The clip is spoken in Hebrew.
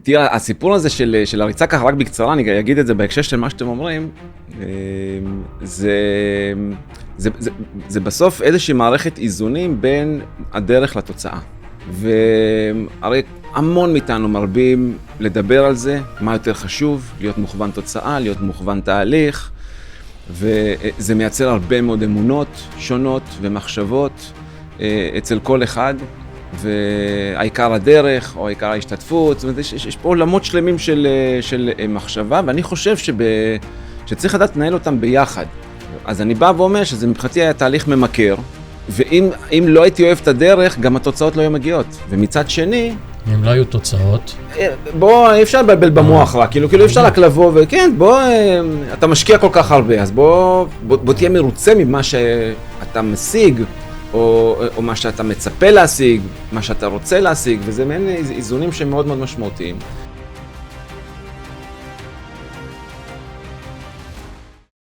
תראה, הסיפור הזה של הריצה ככה רק בקצרה, אני אגיד את זה בהקשר של מה שאתם אומרים, זה בסוף איזושהי מערכת איזונים בין הדרך לתוצאה. והרי המון מאיתנו מרבים לדבר על זה, מה יותר חשוב, להיות מוכוון תוצאה, להיות מוכוון תהליך, וזה מייצר הרבה מאוד אמונות שונות ומחשבות אצל כל אחד, והעיקר הדרך או העיקר ההשתתפות, זאת אומרת, יש פה עולמות שלמים של מחשבה, ואני חושב שצריך לדעת לנהל אותם ביחד. אז אני בא ואומר שזה מבחינתי היה תהליך ממכר, ואם לא הייתי אוהב את הדרך, גם התוצאות לא היו מגיעות. ומצד שני... אם לא היו תוצאות... בוא, אי אפשר לבלבל במוח רק, כאילו אפשר רק לבוא וכן, בוא, אתה משקיע כל כך הרבה, אז בוא תהיה מרוצה ממה שאתה משיג, או מה שאתה מצפה להשיג, מה שאתה רוצה להשיג, וזה מעין איזונים שהם מאוד מאוד משמעותיים.